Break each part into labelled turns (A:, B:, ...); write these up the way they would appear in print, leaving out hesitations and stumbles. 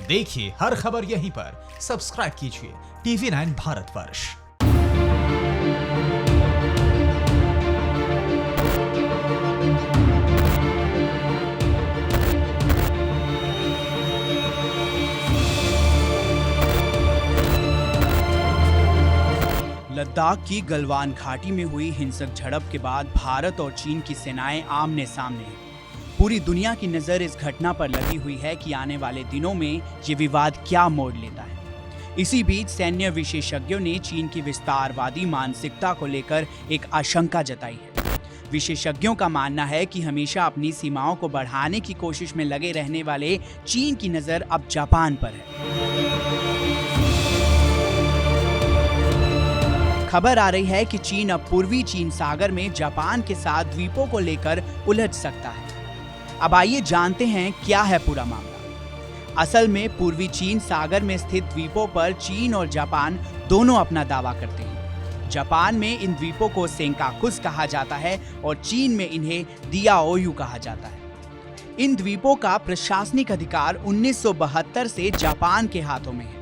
A: देखिए हर खबर यहीं पर। सब्सक्राइब कीजिए TV9 भारतवर्ष।
B: लद्दाख की गलवान घाटी में हुई हिंसक झड़प के बाद भारत और चीन की सेनाएं आमने सामने हैं। पूरी दुनिया की नजर इस घटना पर लगी हुई है कि आने वाले दिनों में ये विवाद क्या मोड़ लेता है। इसी बीच सैन्य विशेषज्ञों ने चीन की विस्तारवादी मानसिकता को लेकर एक आशंका जताई है। विशेषज्ञों का मानना है कि हमेशा अपनी सीमाओं को बढ़ाने की कोशिश में लगे रहने वाले चीन की नजर अब जापान पर है। खबर आ रही है कि चीन अब पूर्वी चीन सागर में जापान के साथ द्वीपों को लेकर उलझ सकता है। अब आइए जानते हैं क्या है पूरा मामला। असल में पूर्वी चीन सागर में स्थित द्वीपों पर चीन और जापान दोनों अपना दावा करते हैं। जापान में इन द्वीपों को सेंकाकुस कहा जाता है और चीन में इन्हें दियाओयू कहा जाता है। इन द्वीपों का प्रशासनिक अधिकार 1972 से जापान के हाथों में है।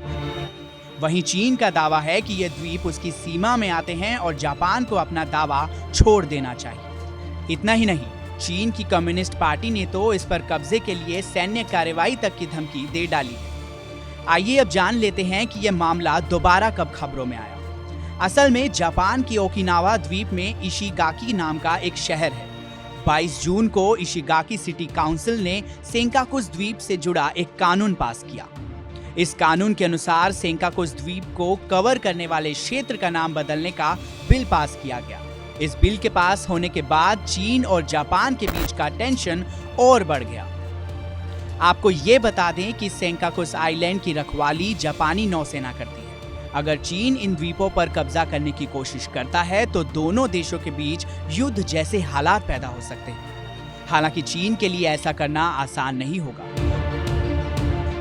B: वहीं चीन का दावा है कि ये द्वीप उसकी सीमा में आते हैं और जापान को अपना दावा छोड़ देना चाहिए। इतना ही नहीं, चीन की कम्युनिस्ट पार्टी ने तो इस पर कब्जे के लिए सैन्य कार्रवाई तक की धमकी दे डाली है। आइए अब जान लेते हैं कि यह मामला दोबारा कब खबरों में आया। असल में जापान की ओकिनावा द्वीप में इशिगाकी नाम का एक शहर है। 22 जून को इशिगाकी सिटी काउंसिल ने सेंकाकुस द्वीप से जुड़ा एक कानून पास किया। इस कानून के अनुसार सेंकाकुस द्वीप को कवर करने वाले क्षेत्र का नाम बदलने का बिल पास किया गया। इस बिल के पास होने के बाद चीन और जापान के बीच का टेंशन और बढ़ गया। आपको ये बता दें कि सेंकाकुस आइलैंड की रखवाली जापानी नौसेना करती है। अगर चीन इन द्वीपों पर कब्जा करने की कोशिश करता है तो दोनों देशों के बीच युद्ध जैसे हालात पैदा हो सकते हैं। हालांकि चीन के लिए ऐसा करना आसान नहीं होगा।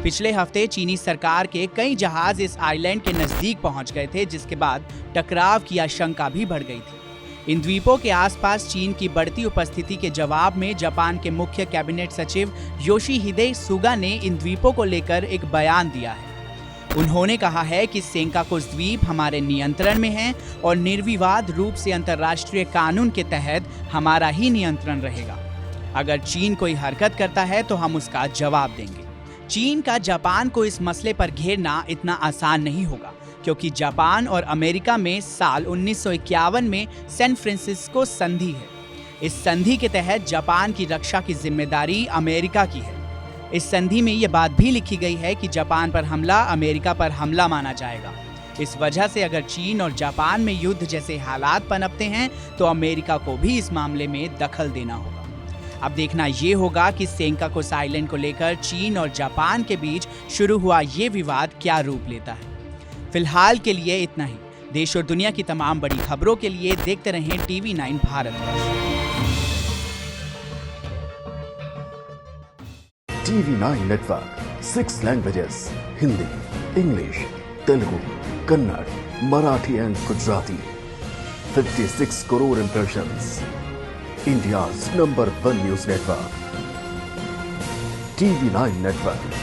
B: पिछले हफ्ते चीनी सरकार के कई जहाज इस आइलैंड के नजदीक पहुंच गए थे, जिसके बाद टकराव की आशंका भी बढ़ गई थी। इन द्वीपों के आसपास चीन की बढ़ती उपस्थिति के जवाब में जापान के मुख्य कैबिनेट सचिव योशिहिदे सुगा ने इन द्वीपों को लेकर एक बयान दिया है। उन्होंने कहा है कि सेंकाकुस द्वीप हमारे नियंत्रण में है और निर्विवाद रूप से अंतर्राष्ट्रीय कानून के तहत हमारा ही नियंत्रण रहेगा। अगर चीन कोई हरकत करता है तो हम उसका जवाब देंगे। चीन का जापान को इस मसले पर घेरना इतना आसान नहीं होगा, क्योंकि जापान और अमेरिका में साल 1951 में सैन फ्रांसिस्को संधि है। इस संधि के तहत जापान की रक्षा की जिम्मेदारी अमेरिका की है। इस संधि में यह बात भी लिखी गई है कि जापान पर हमला अमेरिका पर हमला माना जाएगा। इस वजह से अगर चीन और जापान में युद्ध जैसे हालात पनपते हैं तो अमेरिका को भी इस मामले में दखल देना होगा। अब देखना ये होगा कि सेंकाकुस आइलैंड को लेकर चीन और जापान के बीच शुरू हुआ ये विवाद क्या रूप लेता है। फिलहाल के लिए इतना ही। देश और दुनिया की तमाम बड़ी खबरों के लिए देखते रहें TV9 Bharatvarsh.
C: TV9 network 6 languages Hindi, English, Telugu, Kannada, Marathi and Gujarati. 56 crore impressions. India's #1 news network. TV9 network.